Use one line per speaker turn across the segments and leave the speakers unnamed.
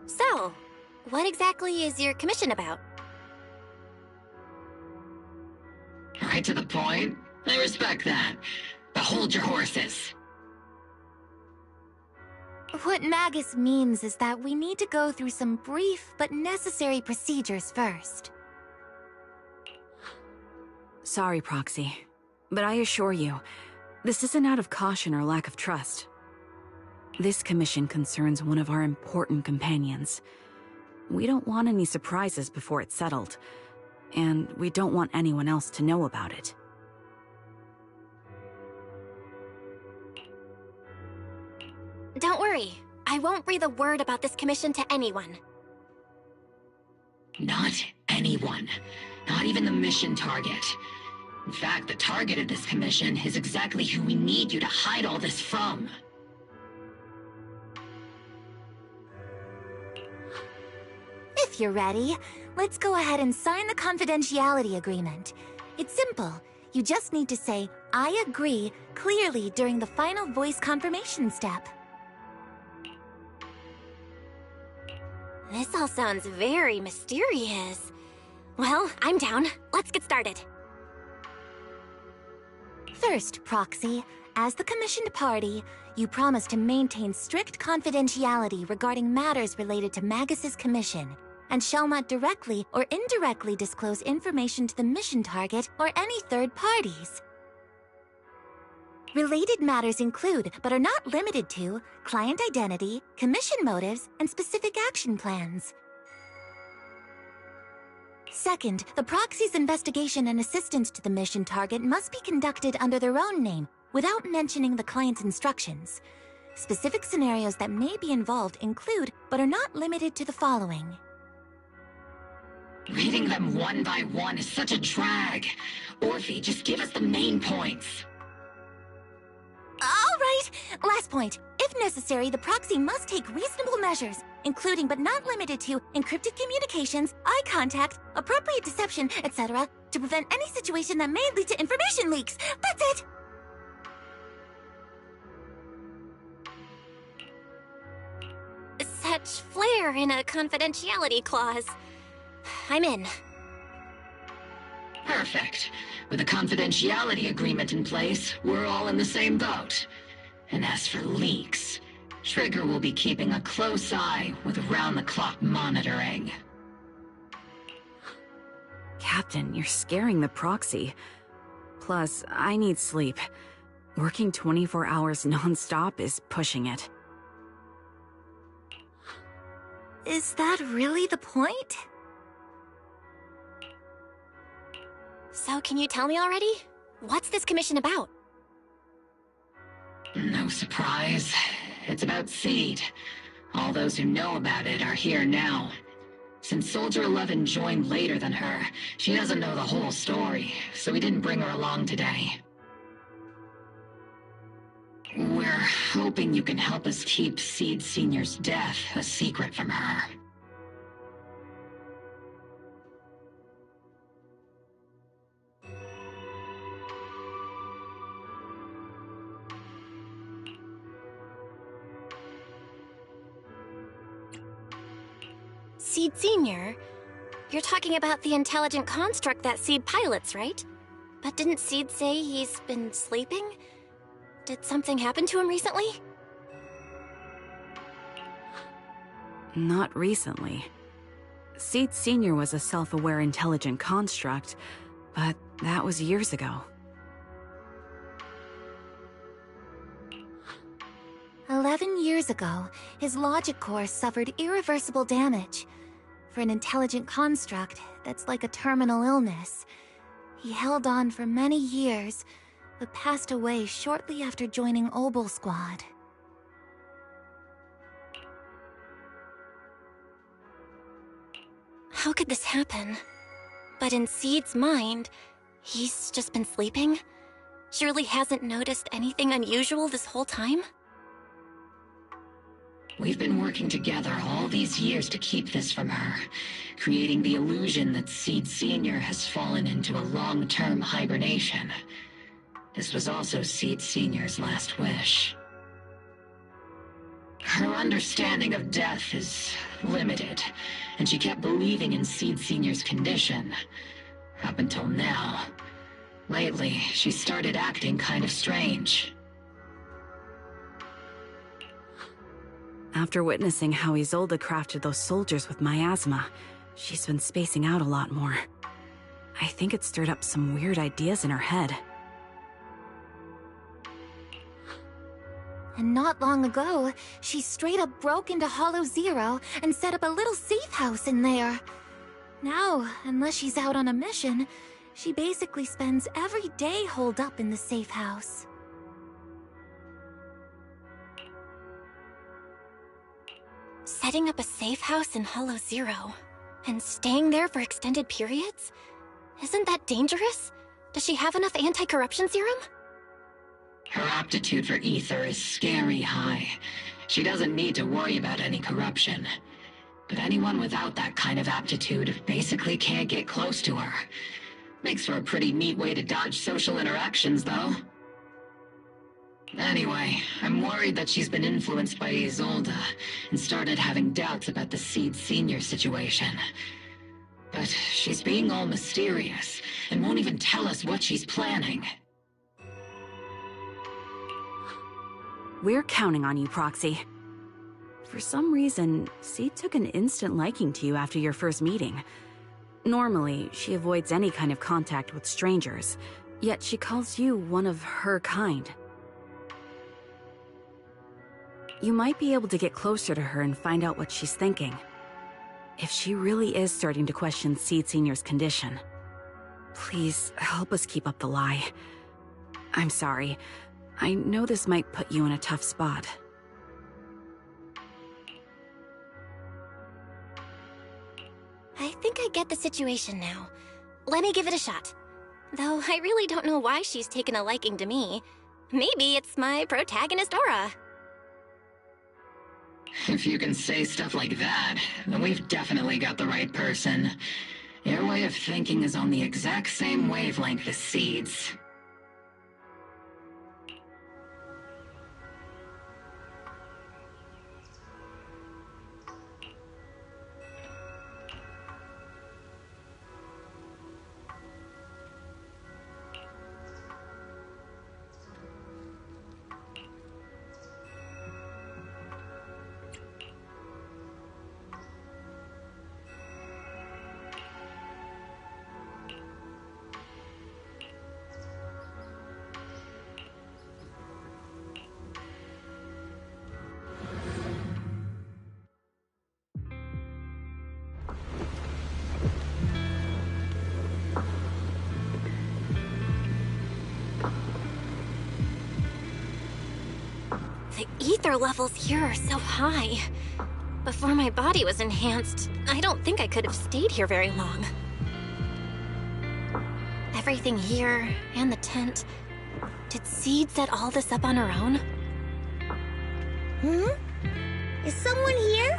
So, what exactly is your commission about?
Right to the point. I respect that. But hold your horses.
What Magus means is that we need to go through some brief but necessary procedures first.
Sorry, Proxy, but I assure you, this isn't out of caution or lack of trust. This commission concerns one of our important companions. We don't want any surprises before it's settled, and we don't want anyone else to know about it.
Don't worry, I won't breathe a word about this commission to anyone.
Not anyone. Not even the mission target. In fact, the target of this commission is exactly who we need you to hide all this from.
If you're ready, let's go ahead and sign the confidentiality agreement. It's simple. You just need to say, "I agree," clearly during the final voice confirmation step. This all sounds very mysterious. Well, I'm down. Let's get started. First, Proxy, as the commissioned party, you promise to maintain strict confidentiality regarding matters related to Magus's commission, and shall not directly or indirectly disclose information to the mission target or any third parties. Related matters include, but are not limited to, client identity, commission motives, and specific action plans. Second, the proxy's investigation and assistance to the mission target must be conducted under their own name, without mentioning the client's instructions. Specific scenarios that may be involved include, but are not limited to the following.
Reading them one by one is such a drag. Orphe, just give us the main points.
All right, last point. If necessary, the proxy must take reasonable measures, including but not limited to encrypted communications, eye contact, appropriate deception, etc., to prevent any situation that may lead to information leaks. That's it! Such flair in a confidentiality clause. I'm in.
Perfect. With a confidentiality agreement in place, we're all in the same boat. And as for leaks, Trigger will be keeping a close eye with round-the-clock monitoring.
Captain, you're scaring the proxy. Plus, I need sleep. Working 24 hours non-stop is pushing it.
Is that really the point? So can you tell me already? What's this commission about?
No surprise. It's about Seed. All those who know about it are here now. Since Soldier 11 joined later than her, she doesn't know the whole story, so we didn't bring her along today. We're hoping you can help us keep Seed Senior's death a secret from her.
Seed Senior? You're talking about the intelligent construct that Seed pilots, right? But didn't Seed say he's been sleeping? Did something happen to him recently?
Not recently. Seed Senior was a self-aware intelligent construct, but that was years ago.
11 years ago, his logic core suffered irreversible damage. For an intelligent construct, that's like a terminal illness. He held on for many years, but passed away shortly after joining Obel Squad. How could this happen? But in Seed's mind, he's just been sleeping? Surely hasn't noticed anything unusual this whole time?
We've been working together all these years to keep this from her, creating the illusion that Seed Senior has fallen into a long-term hibernation. This was also Seed Senior's last wish. Her understanding of death is limited, and she kept believing in Seed Senior's condition. Up until now. Lately, she started acting kind of strange.
After witnessing how Isolde crafted those soldiers with miasma, she's been spacing out a lot more. I think it stirred up some weird ideas in her head.
And not long ago, she straight up broke into Hollow Zero and set up a little safe house in there. Now, unless she's out on a mission, she basically spends every day holed up in the safe house. Setting up a safe house in Hollow Zero, and staying there for extended periods? Isn't that dangerous? Does she have enough anti-corruption serum?
Her aptitude for ether is scary high. She doesn't need to worry about any corruption. But anyone without that kind of aptitude basically can't get close to her. Makes for a pretty neat way to dodge social interactions, though. Anyway, I'm worried that she's been influenced by Isolde and started having doubts about the Seed Senior situation. But she's being all mysterious and won't even tell us what she's planning.
We're counting on you, Proxy. For some reason, Seed took an instant liking to you after your first meeting. Normally, she avoids any kind of contact with strangers, yet she calls you one of her kind. You might be able to get closer to her and find out what she's thinking. If she really is starting to question Seed Senior's condition, please help us keep up the lie. I'm sorry. I know this might put you in a tough spot.
I think I get the situation now. Let me give it a shot. Though I really don't know why she's taken a liking to me. Maybe it's my protagonist aura.
If you can say stuff like that, then we've definitely got the right person. Your way of thinking is on the exact same wavelength as Seed's.
The ether levels here are so high. Before my body was enhanced, I don't think I could have stayed here very long. Everything here, and the tent. Did Seed set all this up on her own? Is someone here?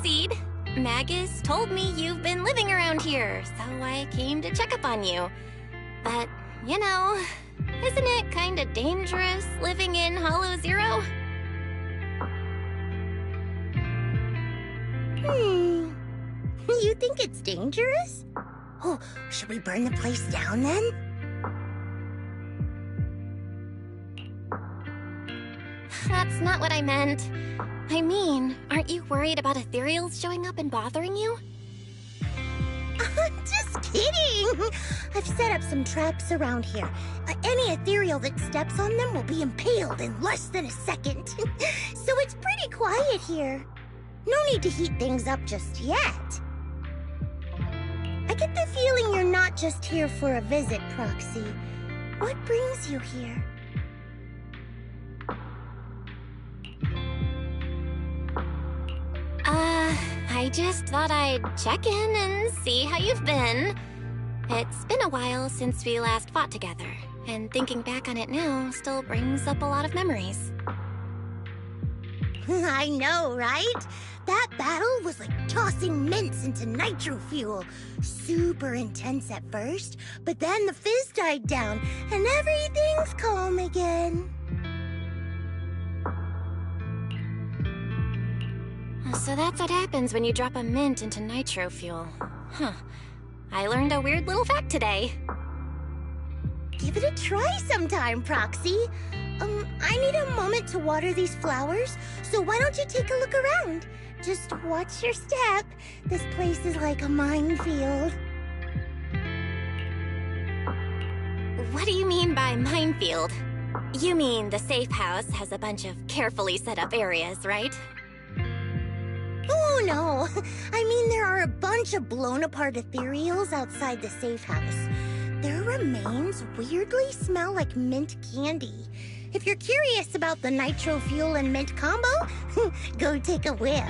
Seed. Magus told me you've been living around here, so I came to check up on you. But, you know, isn't it kinda dangerous living in Hollow Zero?
You think it's dangerous? Oh, should we burn the place down then?
That's not what I meant. I mean, aren't you worried about ethereals showing up and bothering you?
Just kidding! I've set up some traps around here. Any ethereal that steps on them will be impaled in less than a second. So it's pretty quiet here. No need to heat things up just yet. I get the feeling you're not just here for a visit, Proxy. What brings you here?
I just thought I'd check in and see how you've been. It's been a while since we last fought together, and thinking back on it now still brings up a lot of memories.
I know, right? That battle was like tossing mints into nitro fuel. Super intense at first, but then the fizz died down, and everything's calm again.
So that's what happens when you drop a mint into nitro fuel. Huh. I learned a weird little fact today.
Give it a try sometime, Proxy. I need a moment to water these flowers, so why don't you take a look around? Just watch your step. This place is like a minefield.
What do you mean by minefield? You mean the safe house has a bunch of carefully set up areas, right?
Oh, no. I mean, there are a bunch of blown-apart ethereals outside the safe house. Their remains weirdly smell like mint candy. If you're curious about the nitro fuel and mint combo, go take a whiff.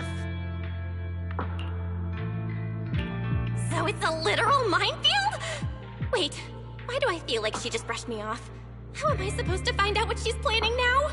So it's a literal minefield? Wait, why do I feel like she just brushed me off? How am I supposed to find out what she's planning now?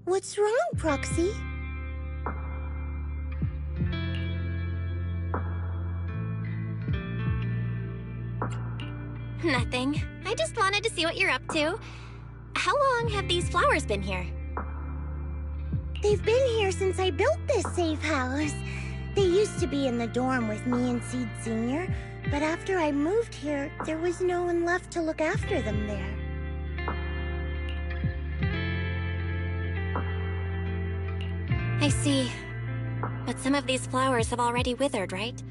What's wrong, Proxy?
Nothing. I just wanted to see what you're up to. How long have these flowers been here?
They've been here since I built this safe house. They used to be in the dorm with me and Seed Sr., But after I moved here, there was no one left to look after them there.
I see. But some of these flowers have already withered, right?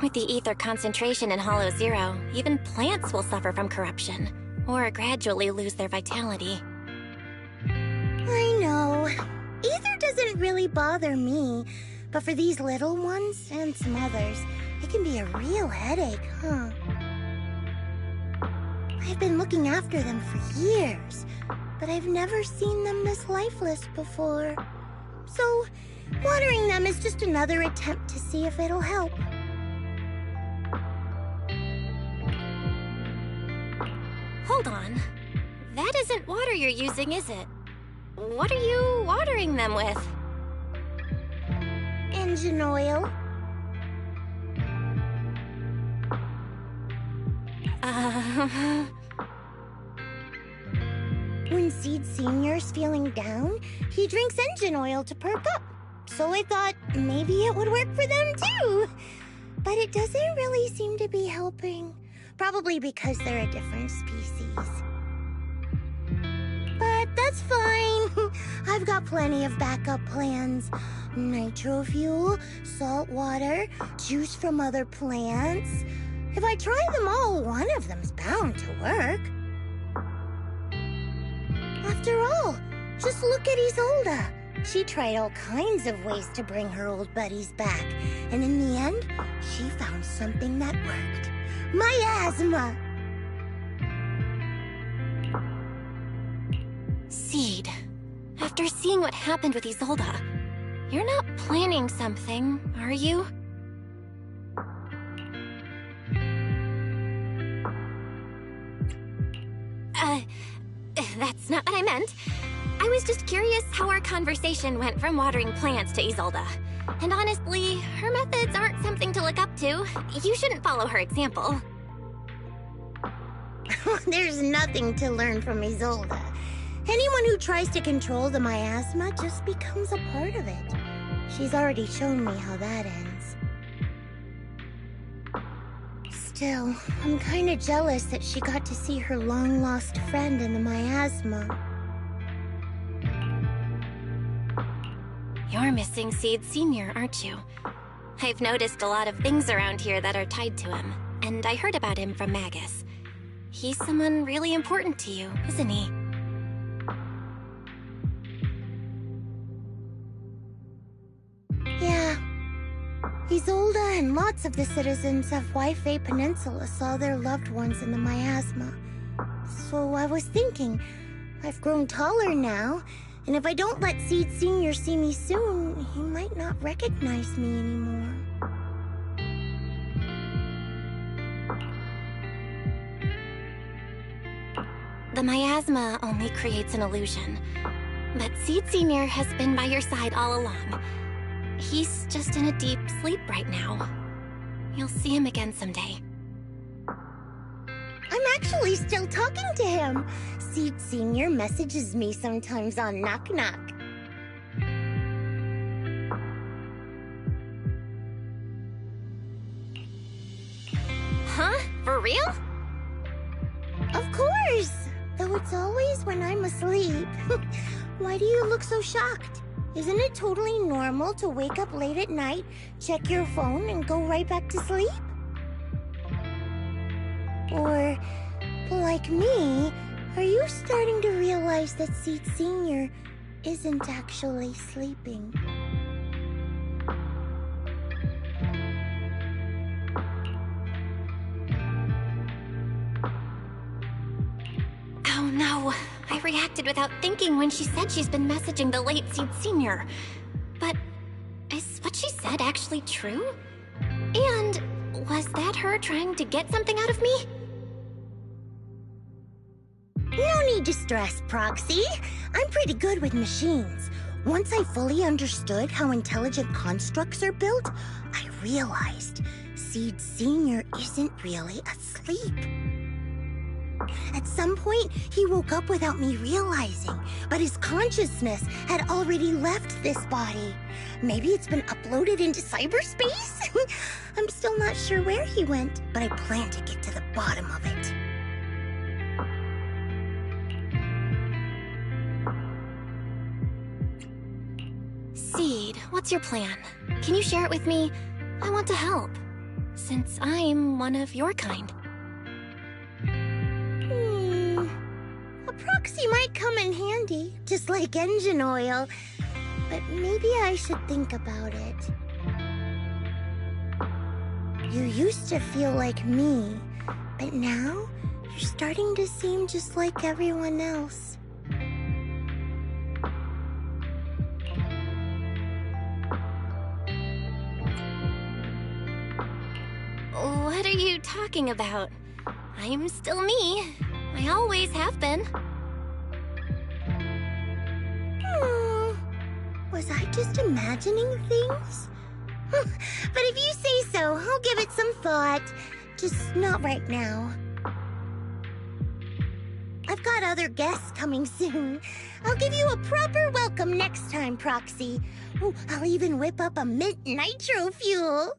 With the ether concentration in Hollow Zero, even plants will suffer from corruption, or gradually lose their vitality.
I know. Ether doesn't really bother me, but for these little ones, and some others, it can be a real headache, huh? I've been looking after them for years, but I've never seen them this lifeless before. So, watering them is just another attempt to see if it'll help.
Hold on. That isn't water you're using, is it? What are you watering them with?
Engine oil. When Seed Senior's feeling down, he drinks engine oil to perk up. So I thought maybe it would work for them too. But it doesn't really seem to be helping. Probably because they're a different species. But that's fine. I've got plenty of backup plans. Nitro fuel, salt water, juice from other plants. If I try them all, one of them's bound to work. After all, just look at Isolde. She tried all kinds of ways to bring her old buddies back, and in the end, she found something that worked. Miasma!
Seed, after seeing what happened with Isolde, you're not planning something, are you? That's not what I meant. I was just curious how our conversation went from watering plants to Isolde. And honestly, her methods aren't something to look up to. You shouldn't follow her example.
There's nothing to learn from Isolde. Anyone who tries to control the miasma just becomes a part of it. She's already shown me how that ends. Still, I'm kinda jealous that she got to see her long-lost friend in the miasma.
You're missing Seed Senior, aren't you? I've noticed a lot of things around here that are tied to him, and I heard about him from Magus. He's someone really important to you, isn't he?
Yeah. Isolde and lots of the citizens of Waifei Peninsula saw their loved ones in the miasma. So I was thinking, I've grown taller now, and if I don't let Seed Senior see me soon, he might not recognize me anymore.
The miasma only creates an illusion. But Seed Senior has been by your side all along. He's just in a deep sleep right now. You'll see him again someday.
I'm actually still talking to him. Seed Senior messages me sometimes on Knock Knock.
Huh? For real?
Of course! Though it's always when I'm asleep. Why do you look so shocked? Isn't it totally normal to wake up late at night, check your phone, and go right back to sleep? Or, like me, are you starting to realize that Seed Senior isn't actually sleeping?
Oh no, I reacted without thinking when she said she's been messaging the late Seed Senior. But is what she said actually true? And was that her trying to get something out of me?
No need to stress, Proxy. I'm pretty good with machines. Once I fully understood how intelligent constructs are built, I realized Seed Senior isn't really asleep. At some point, he woke up without me realizing, but his consciousness had already left this body. Maybe it's been uploaded into cyberspace? I'm still not sure where he went, but I plan to get to the bottom of it.
Seed, what's your plan? Can you share it with me? I want to help, since I'm one of your kind.
A proxy might come in handy, just like engine oil. But maybe I should think about it. You used to feel like me, but now you're starting to seem just like everyone else.
What are you talking about? I'm still me. I always have been.
Was I just imagining things? But if you say so, I'll give it some thought. Just not right now. I've got other guests coming soon. I'll give you a proper welcome next time, Proxy. Oh, I'll even whip up a mint nitro fuel.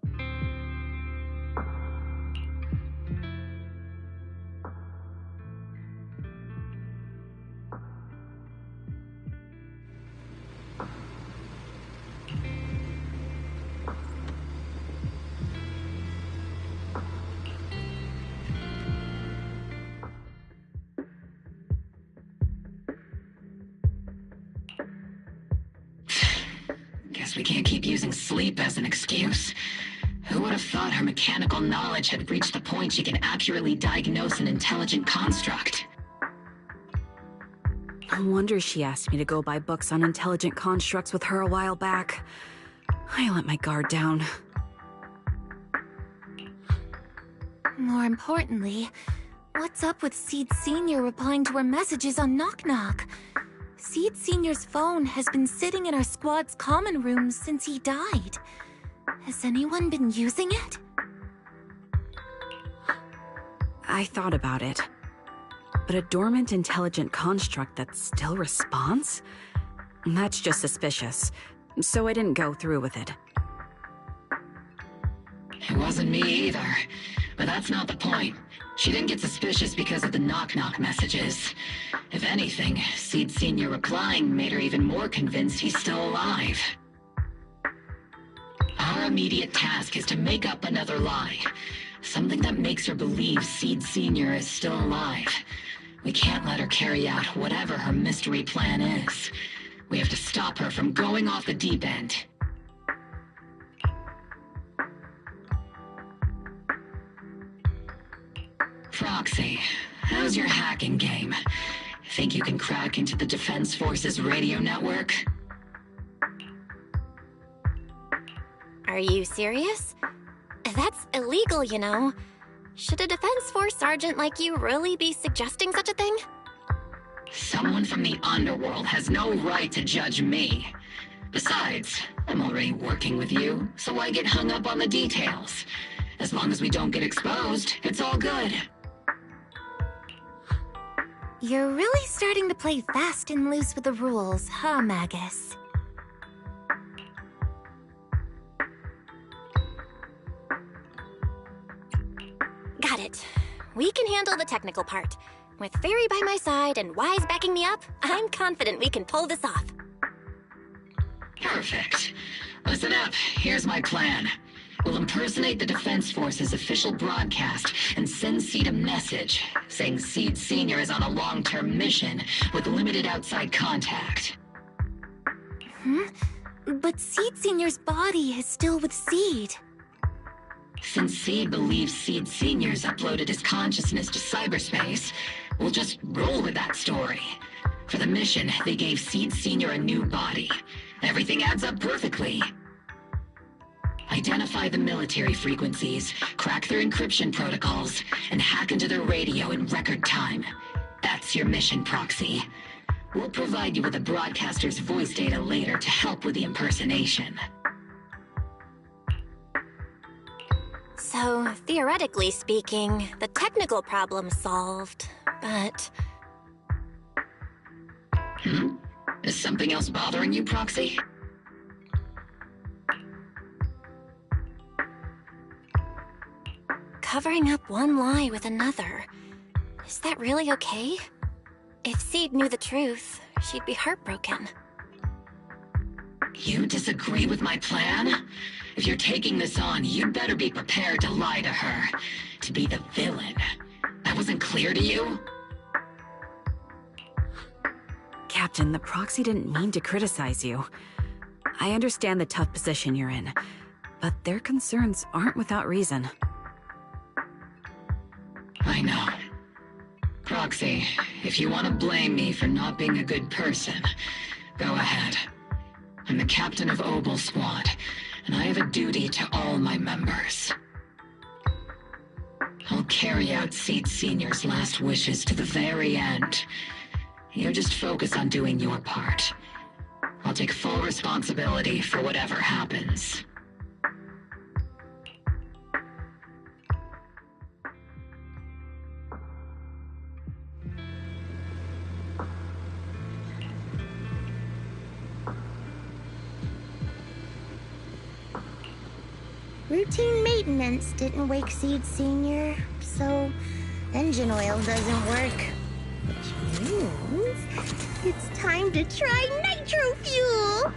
We can't keep using sleep as an excuse. Who would have thought her mechanical knowledge had reached the point she can accurately diagnose an intelligent construct?
No wonder she asked me to go buy books on intelligent constructs with her a while back. I let my guard down.
More importantly, what's up with Seed Sr. replying to her messages on Knock Knock? Seed Sr.'s phone has been sitting in our squad's common room since he died. Has anyone been using it?
I thought about it. But a dormant intelligent construct that still responds? That's just suspicious. So I didn't go through with it.
It wasn't me either. But that's not the point. She didn't get suspicious because of the knock-knock messages. If anything, Seed Sr. replying made her even more convinced he's still alive. Our immediate task is to make up another lie. Something that makes her believe Seed Sr. is still alive. We can't let her carry out whatever her mystery plan is. We have to stop her from going off the deep end. Proxy, how's your hacking game? Think you can crack into the Defense Force's radio network?
Are you serious? That's illegal, you know. Should a Defense Force sergeant like you really be suggesting such a thing?
Someone from the underworld has no right to judge me. Besides, I'm already working with you, so why get hung up on the details? As long as we don't get exposed, it's all good.
You're really starting to play fast and loose with the rules, huh, Magus?
Got it. We can handle the technical part. With Fairy by my side and Wise backing me up, I'm confident we can pull this off.
Perfect. Listen up, here's my plan. We'll impersonate the Defense Force's official broadcast and send Seed a message saying Seed Sr. is on a long-term mission with limited outside contact.
But Seed Sr.'s body is still with Seed.
Since Seed believes Seed Sr.'s uploaded his consciousness to cyberspace, we'll just roll with that story. For the mission, they gave Seed Sr. a new body. Everything adds up perfectly. Identify the military frequencies, crack their encryption protocols, and hack into their radio in record time. That's your mission, Proxy. We'll provide you with the broadcaster's voice data later to help with the impersonation.
So, theoretically speaking, the technical problem's solved, but...
Is something else bothering you, Proxy?
covering up one lie with another. Is that really okay? If Seed knew the truth, she'd be heartbroken.
You disagree with my plan? If you're taking this on, you'd better be prepared to lie to her. To be the villain. That wasn't clear to you?
Captain, the Proxy didn't mean to criticize you. I understand the tough position you're in, but their concerns aren't without reason.
I know. Proxy, if you want to blame me for not being a good person, go ahead. I'm the captain of Obel Squad, and I have a duty to all my members. I'll carry out Seed Senior's last wishes to the very end. You just focus on doing your part. I'll take full responsibility for whatever happens.
Routine maintenance didn't wake Seed Senior, so engine oil doesn't work. Which means it's time to try nitro fuel!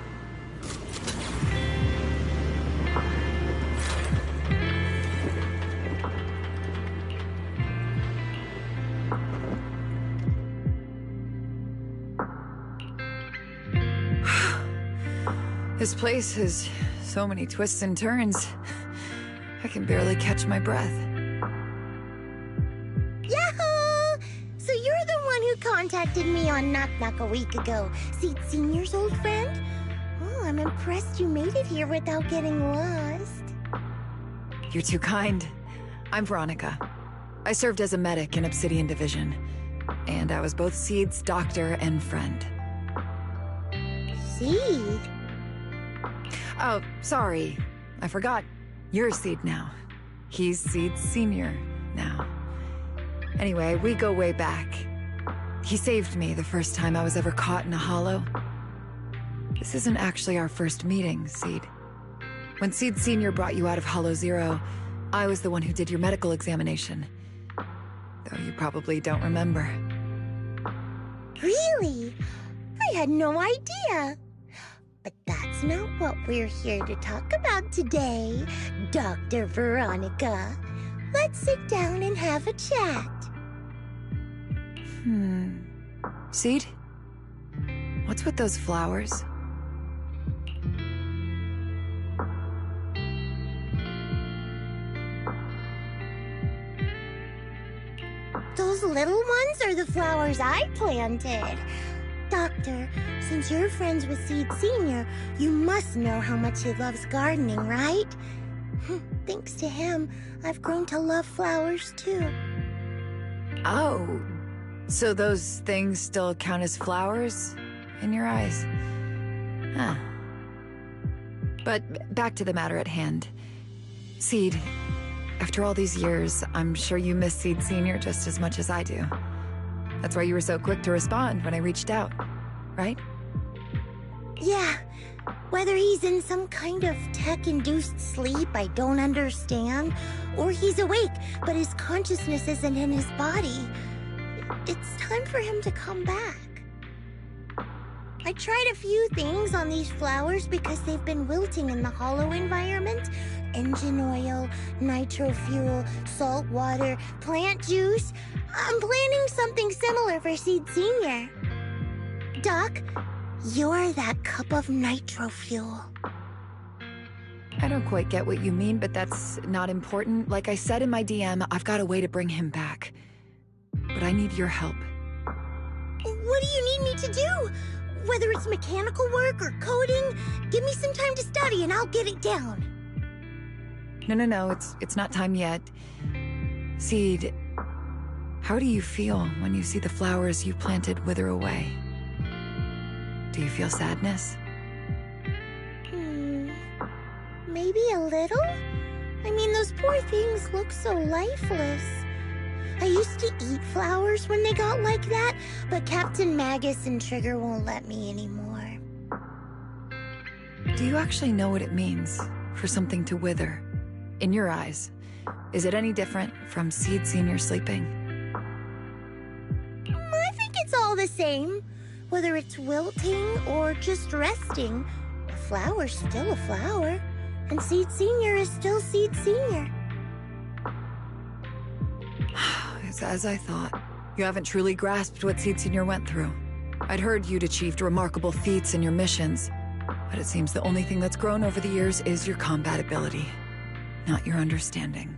This place has so many twists and turns. I can barely catch my breath.
Yahoo! So you're the one who contacted me on Knock Knock a week ago, Seed Senior's old friend? Oh, I'm impressed you made it here without getting lost.
You're too kind. I'm Veronica. I served as a medic in Obsidian Division, and I was both Seed's doctor and friend.
Seed?
Oh, sorry. I forgot. You're Seed now. He's Seed Senior now. Anyway, we go way back. He saved me the first time I was ever caught in a hollow. This isn't actually our first meeting, Seed. When Seed Senior brought you out of Hollow Zero, I was the one who did your medical examination. Though you probably don't remember.
Really? I had no idea. But that's not what we're here to talk about today, Dr. Veronica. Let's sit down and have a chat.
Seed? What's with those flowers?
Those little ones are the flowers I planted. Doctor, since you're friends with Seed Senior, you must know how much he loves gardening, right? Thanks to him, I've grown to love flowers too.
Oh, so those things still count as flowers in your eyes? Huh. But back to the matter at hand. Seed, after all these years, I'm sure you miss Seed Senior just as much as I do. That's why you were so quick to respond when I reached out, right?
Yeah, whether he's in some kind of tech-induced sleep I don't understand, or he's awake, but his consciousness isn't in his body, it's time for him to come back. I tried a few things on these flowers because they've been wilting in the hollow environment. Engine oil, nitro fuel, salt water, plant juice. I'm planning something similar for Seed Senior. Doc, you're that cup of nitro fuel.
I don't quite get what you mean, but that's not important. Like I said in my DM, I've got a way to bring him back. But I need your help.
What do you need me to do? Whether it's mechanical work or coding, give me some time to study and I'll get it down.
No, it's not time yet. Seed, how do you feel when you see the flowers you planted wither away? Do you feel sadness?
Maybe a little? I mean, those poor things look so lifeless. I used to eat flowers when they got like that, but Captain Magus and Trigger won't let me anymore.
Do you actually know what it means for something to wither? In your eyes. Is it any different from Seed Senior sleeping?
I think it's all the same. Whether it's wilting or just resting, a flower's still a flower, and Seed Senior is still Seed Senior.
It's as I thought. You haven't truly grasped what Seed Senior went through. I'd heard you'd achieved remarkable feats in your missions, but it seems the only thing that's grown over the years is your combat ability, not your understanding.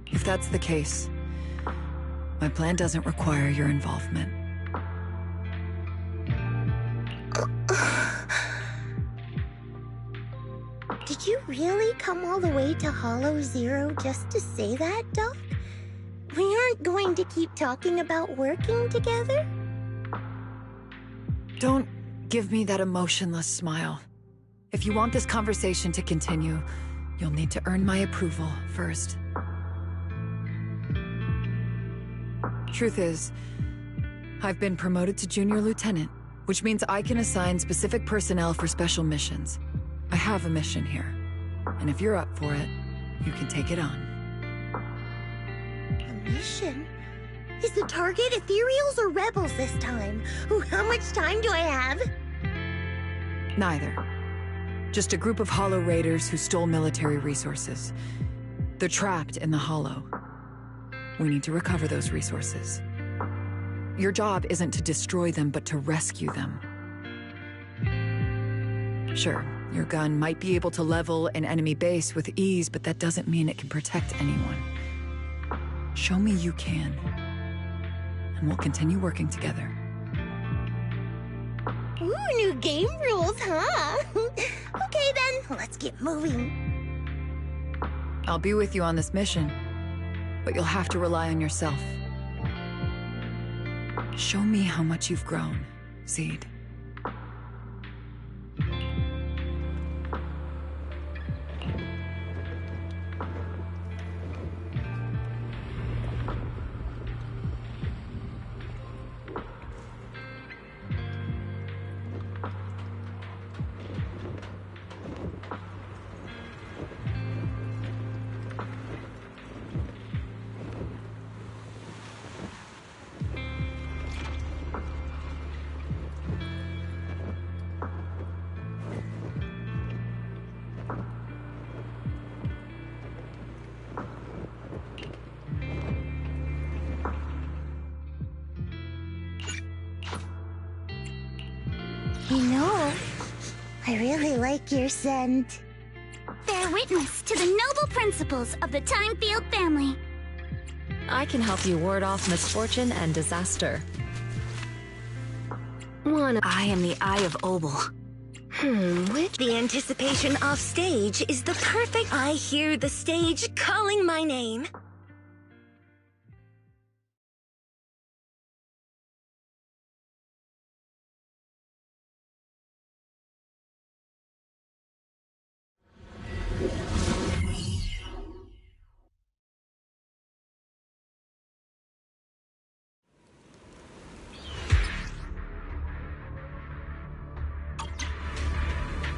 If that's the case, my plan doesn't require your involvement.
Did you really come all the way to Hollow Zero just to say that, Doc? We aren't going to keep talking about working together?
Don't give me that emotionless smile. If you want this conversation to continue, you'll need to earn my approval first. Truth is, I've been promoted to Junior Lieutenant, which means I can assign specific personnel for special missions. I have a mission here, and if you're up for it, you can take it on.
A mission? Is the target Ethereals or Rebels this time? Ooh, how much time do I have?
Neither. Just a group of Hollow Raiders who stole military resources. They're trapped in the Hollow. We need to recover those resources. Your job isn't to destroy them, but to rescue them. Sure, your gun might be able to level an enemy base with ease, but that doesn't mean it can protect anyone. Show me you can, and we'll continue working together.
Ooh, new game rules, huh? Okay then, let's get moving.
I'll be with you on this mission, but you'll have to rely on yourself. Show me how much you've grown, Seed.
You know, I really like your scent.
Bear witness to the noble principles of the Timefield family.
I can help you ward off misfortune and disaster.
I am the Eye of Obel.
With the anticipation off stage is the perfect... I hear the stage calling my name.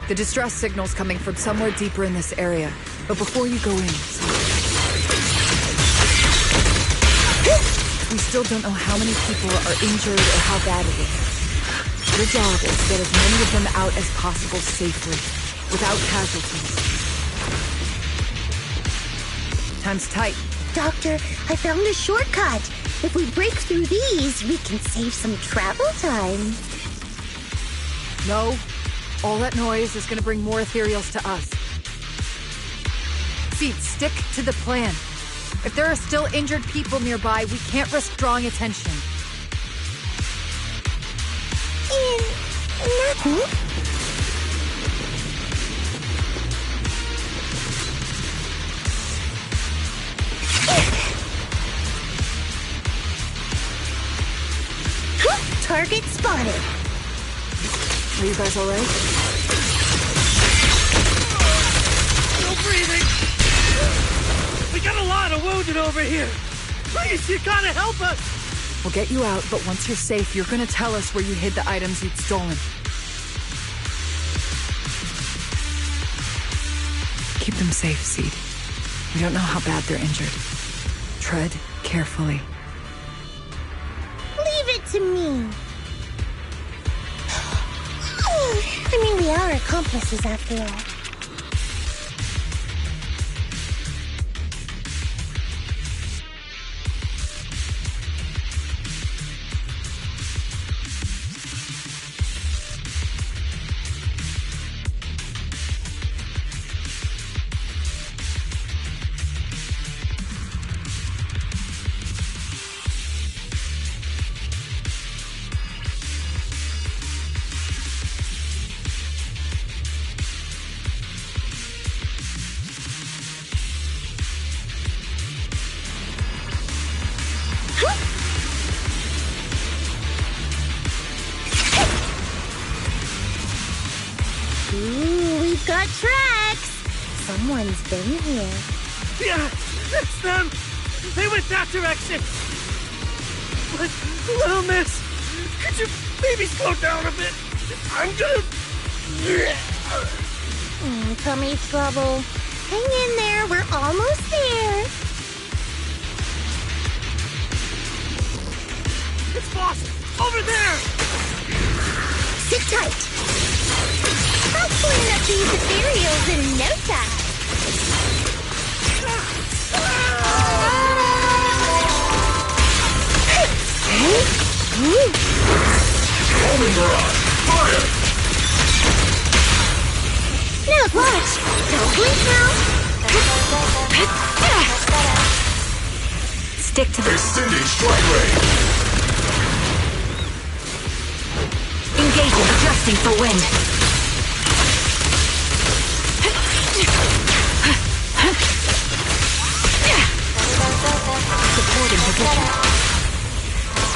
The distress signal's coming from somewhere deeper in this area. But before you go in, we still don't know how many people are injured or how bad it is. Your job is to get as many of them out as possible safely, without casualties. Time's tight.
Doctor, I found a shortcut. If we break through these, we can save some travel time.
No. All that noise is gonna bring more Ethereals to us. Seed, stick to the plan. If there are still injured people nearby, we can't risk drawing attention.
Nothing. Target spotted.
Are you guys all right?
Still breathing. We got a lot of wounded over here. Please, you gotta help us.
We'll get you out, but once you're safe, you're gonna tell us where you hid the items you'd stolen. Keep them safe, Seed. We don't know how bad they're injured. Tread carefully.
Leave it to me. I mean, we are accomplices after all. Ooh, we've got tracks. Someone's been here.
Yeah, it's them. They went that direction. But, little miss, could you maybe slow down a bit? I'm gonna...
Tummy trouble. Hang in there, we're almost there.
It's Boss! Over there!
Sit tight. I'll clean up these ethereals in no time.
Homing barrage! Fire!
Now watch! Don't blink now!
Stick to the...
Extending strike range!
Engaging, adjusting for wind. Supporting position.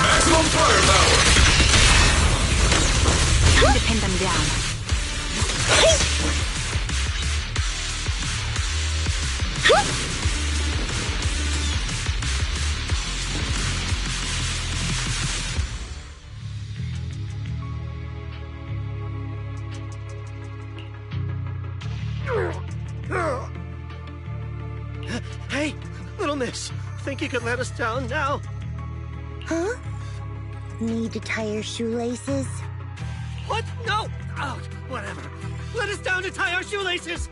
Maximum firepower!
Time to pin them down.
Hey, little miss, think you could let us down now?
Huh? Need to tie your shoelaces?
What? No! Oh, whatever. Let us down to tie our shoelaces!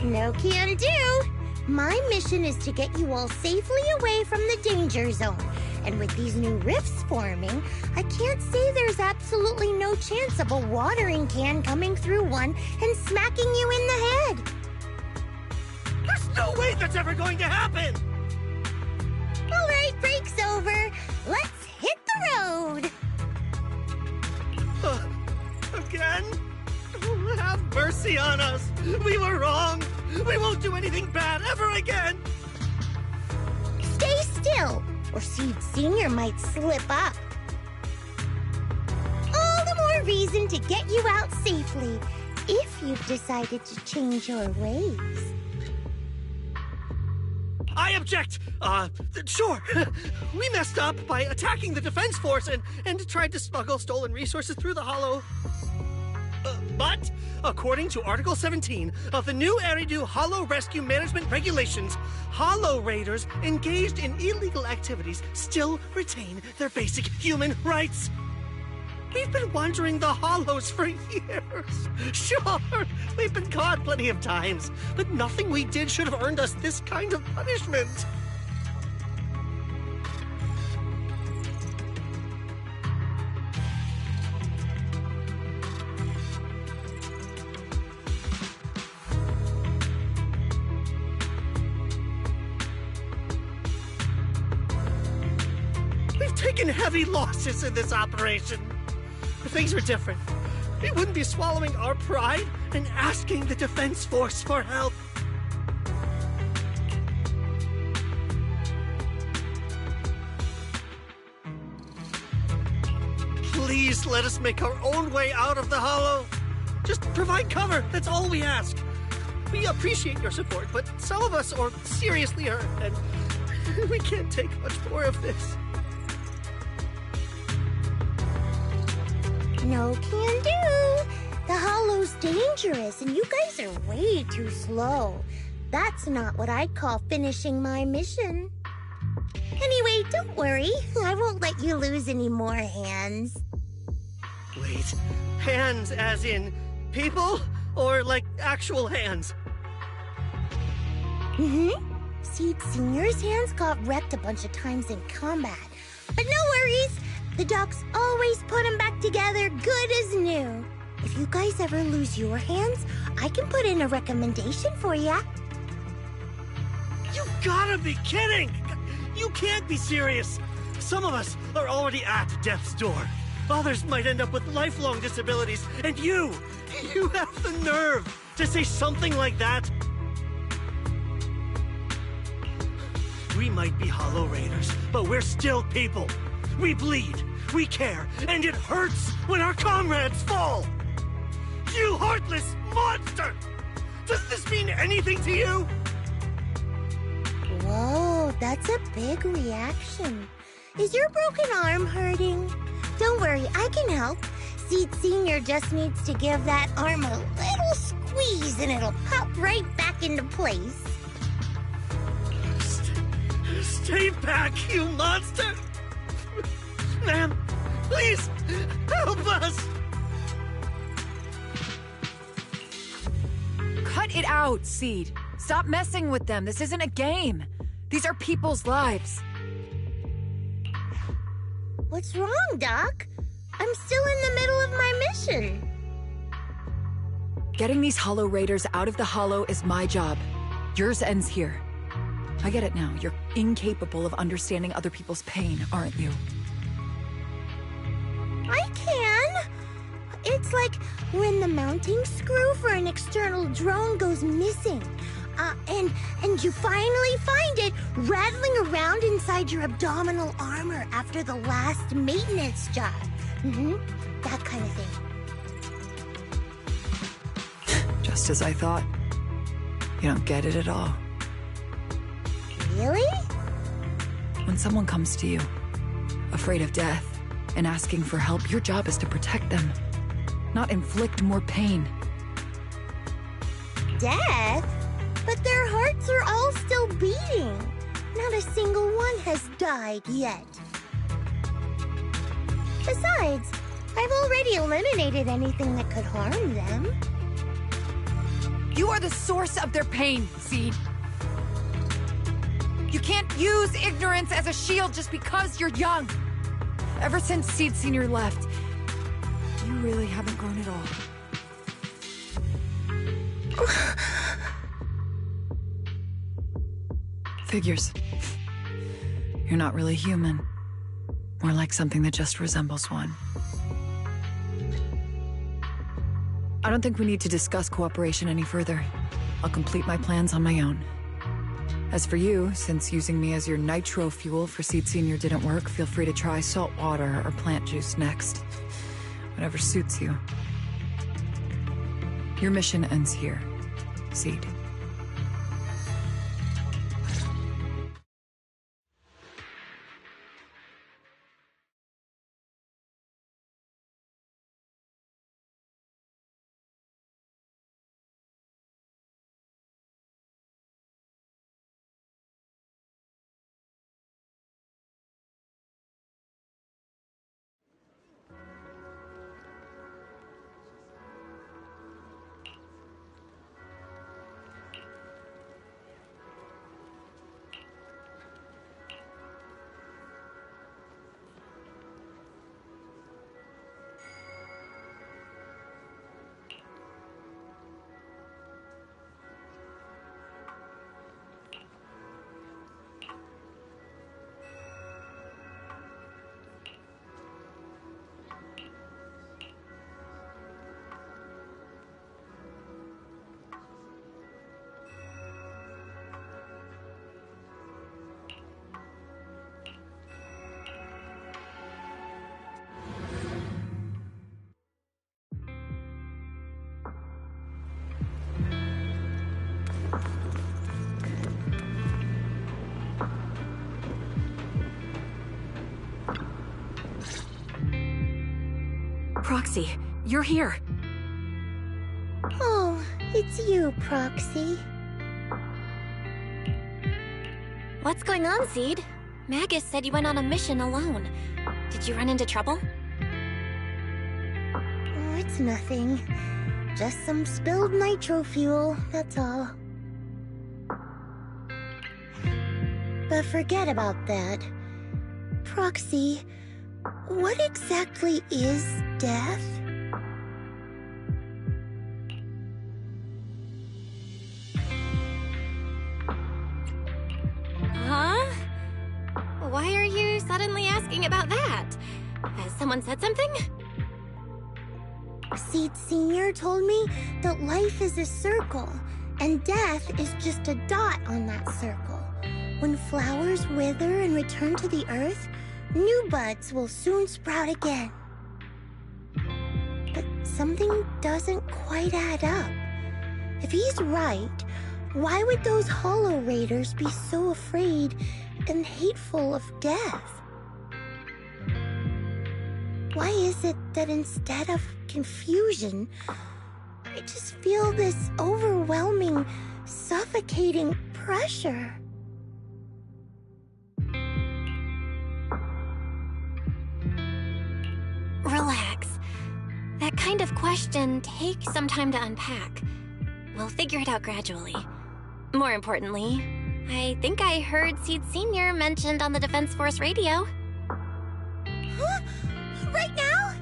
No can do. My mission is to get you all safely away from the danger zone. And with these new rifts forming, I can't say there's absolutely no chance of a watering can coming through one and smacking you in the head.
There's no way that's ever going to happen!
All right, break's over. Let's hit the road.
Again? Oh, have mercy on us. We were wrong. We won't do anything bad ever again.
Stay still, or Seed Senior might slip up. All the more reason to get you out safely, if you've decided to change your ways.
I object! Sure. We messed up by attacking the defense force and tried to smuggle stolen resources through the Hollow. But, according to Article 17 of the new Eridu Hollow Rescue Management Regulations, Hollow Raiders engaged in illegal activities still retain their basic human rights. We've been wandering the Hollows for years. Sure, we've been caught plenty of times, but nothing we did should have earned us this kind of punishment. We've taken heavy losses in this operation. If things were different, we wouldn't be swallowing our pride and asking the Defense Force for help. Please let us make our own way out of the Hollow. Just provide cover, that's all we ask. We appreciate your support, but some of us are seriously hurt, and we can't take much more of this.
No can do. The Hollow's dangerous, and you guys are way too slow. That's not what I'd call finishing my mission. Anyway, don't worry. I won't let you lose any more hands.
Wait, hands as in people? Or like actual hands?
Seed Senior's hands got wrecked a bunch of times in combat. But no worries. The docs always put them back together good as new. If you guys ever lose your hands, I can put in a recommendation for ya.
You gotta be kidding! You can't be serious! Some of us are already at death's door. Others might end up with lifelong disabilities, and you have the nerve to say something like that? We might be Hollow Raiders, but we're still people. We bleed, we care, and it hurts when our comrades fall! You heartless monster! Does this mean anything to you?
Whoa, that's a big reaction. Is your broken arm hurting? Don't worry, I can help. Seed Senior just needs to give that arm a little squeeze and it'll pop right back into place.
Stay back, you monster! Ma'am, please, help us!
Cut it out, Seed. Stop messing with them. This isn't a game. These are people's lives.
What's wrong, Doc? I'm still in the middle of my mission.
Getting these Hollow Raiders out of the Hollow is my job. Yours ends here. I get it now. You're incapable of understanding other people's pain, aren't you?
I can. It's like when the mounting screw for an external drone goes missing. And you finally find it rattling around inside your abdominal armor after the last maintenance job. That kind of thing.
Just as I thought. You don't get it at all.
Really?
When someone comes to you, afraid of death, and asking for help, your job is to protect them, not inflict more pain.
Death? But their hearts are all still beating. Not a single one has died yet. Besides, I've already eliminated anything that could harm them.
You are the source of their pain, Seed. You can't use ignorance as a shield just because you're young. Ever since Seed Senior left, you really haven't grown at all. Figures. You're not really human. More like something that just resembles one. I don't think we need to discuss cooperation any further. I'll complete my plans on my own. As for you, since using me as your nitro fuel for Seed Senior didn't work, feel free to try salt water or plant juice next. Whatever suits you. Your mission ends here, Seed. Proxy, you're here.
Oh, it's you, Proxy.
What's going on, Seed? Magus said you went on a mission alone. Did you run into trouble?
Oh, it's nothing. Just some spilled nitro fuel, that's all. But forget about that. Proxy, what exactly is death?
Huh? Why are you suddenly asking about that? Has someone said something?
Seed Senior told me that life is a circle, and death is just a dot on that circle. When flowers wither and return to the earth, new buds will soon sprout again. But something doesn't quite add up. If he's right, why would those Hollow Raiders be so afraid and hateful of death? Why is it that instead of confusion, I just feel this overwhelming, suffocating pressure?
Relax. That kind of question takes some time to unpack. We'll figure it out gradually. More importantly, I think I heard Seed Senior mentioned on the Defense Force radio.
Huh? Right now?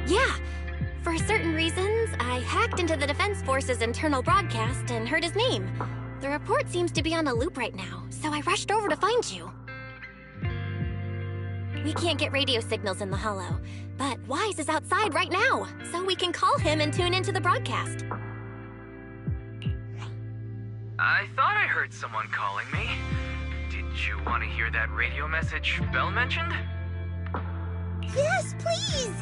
Yeah. For certain reasons, I hacked into the Defense Force's internal broadcast and heard his name. The report seems to be on a loop right now, so I rushed over to find you. We can't get radio signals in the Hollow, but Wise is outside right now, so we can call him and tune into the broadcast.
I thought I heard someone calling me. Did you want to hear that radio message Belle mentioned?
Yes, please!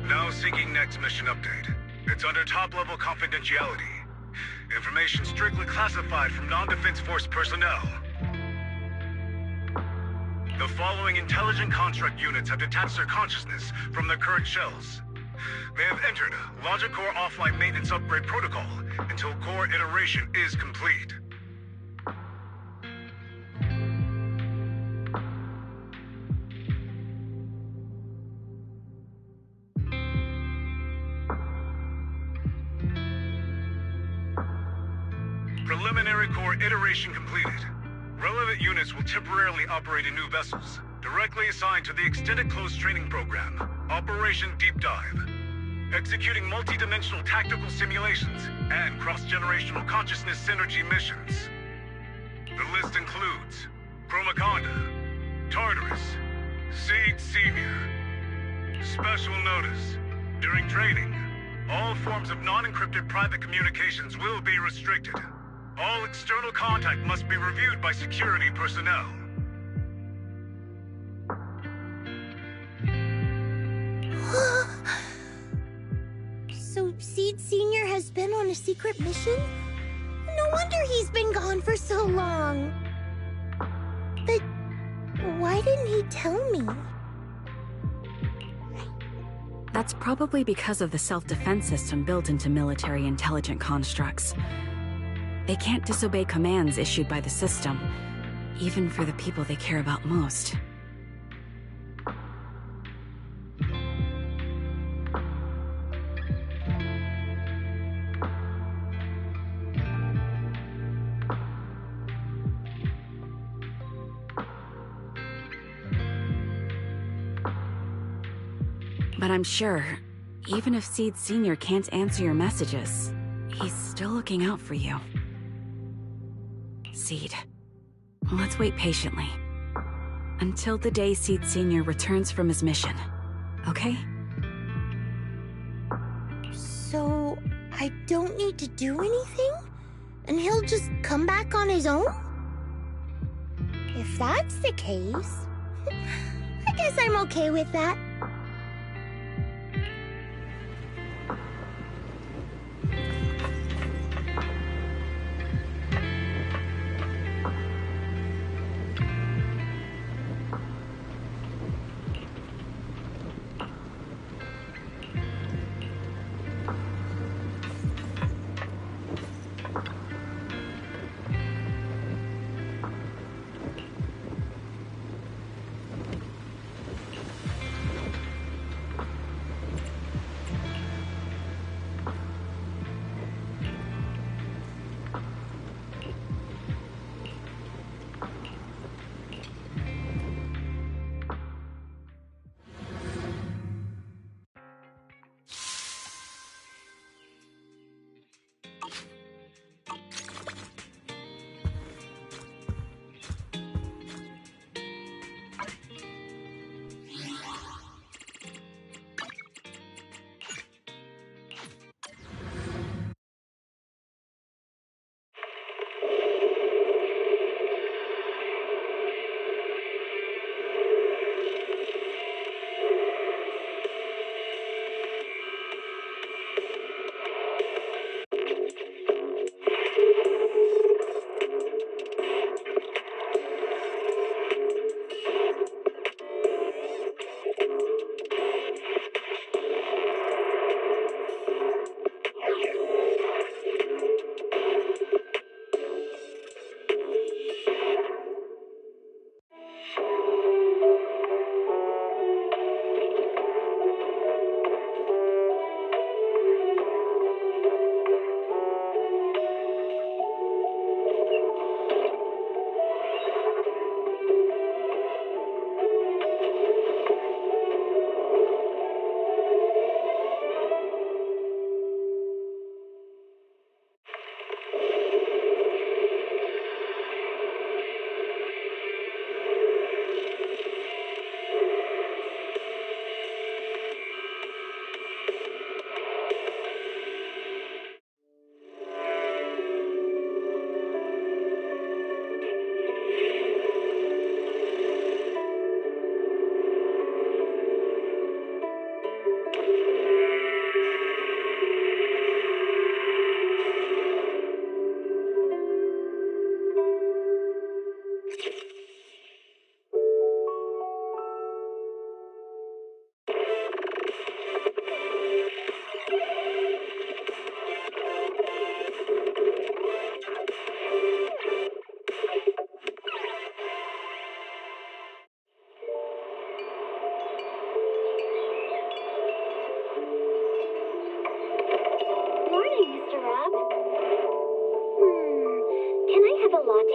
Now seeking next mission update. It's under top-level confidentiality. Information strictly classified from non-Defense Force personnel. The following intelligent construct units have detached their consciousness from their current shells. They have entered Logic Core offline maintenance upgrade protocol until core iteration is complete. Preliminary core iteration completed. Relevant units will temporarily operate in new vessels, directly assigned to the Extended Close Training Program, Operation Deep Dive. Executing multi-dimensional tactical simulations and cross-generational consciousness synergy missions. The list includes Chromaconda, Tartarus, Seed Senior. Special notice. During training, all forms of non-encrypted private communications will be restricted. All external contact must be reviewed by security personnel.
So Seed Senior has been on a secret mission? No wonder he's been gone for so long. But why didn't he tell me?
That's probably because of the self-defense system built into military intelligent constructs. They can't disobey commands issued by the system, even for the people they care about most. But I'm sure, even if Seed Senior can't answer your messages, he's still looking out for you. Seed, let's wait patiently. Until the day Seed Senior returns from his mission, okay?
So, I don't need to do anything? And he'll just come back on his own? If that's the case, I guess I'm okay with that.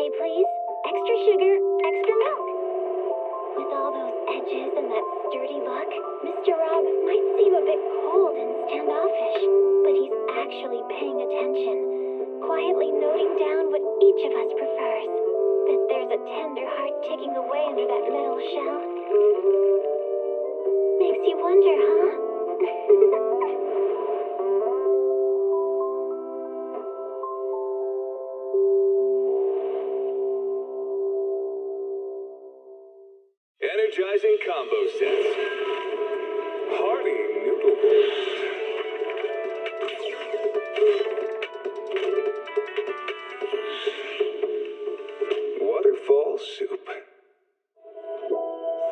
latte, please. Extra sugar, extra milk. With all those edges and that sturdy look, Mr. Rob might seem a bit cold and standoffish, but he's actually paying attention, quietly noting down what each of us prefers. Bet there's a tender heart ticking away under that metal shell. Makes you wonder, huh?
Energizing combo sets. Hearty noodles. Waterfall soup.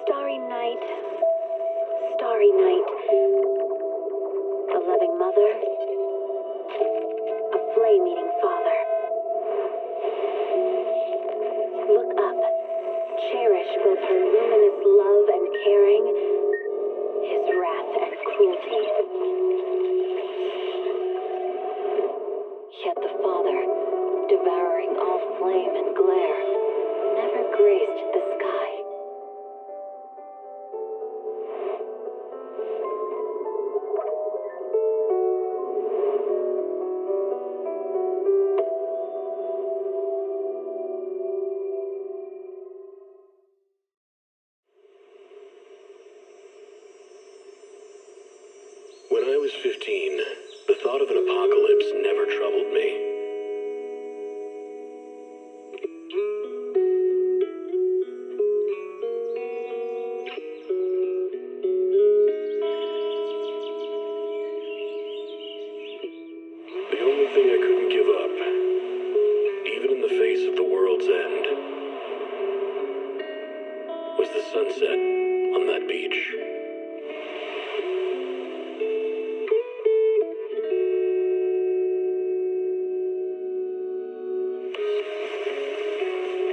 Starry night. Starry night. A loving mother. A flame-eating father. Look up. Cherish both her luminous love and caring, his wrath and cruelty. Yet the Father, devouring all flame and glare, never graced the sky.
When I was 15, the thought of an apocalypse never troubled me. The only thing I couldn't give up, even in the face of the world's end, was the sunset on that beach.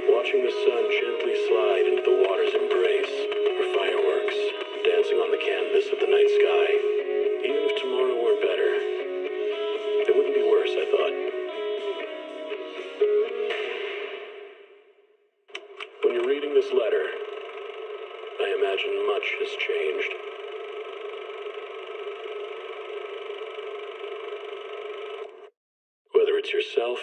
Watching the sun gently slide into the water's embrace, or fireworks dancing on the canvas of the night sky. Even if tomorrow were better, it wouldn't be worse, I thought. When you're reading this letter, I imagine much has changed. Whether it's yourself,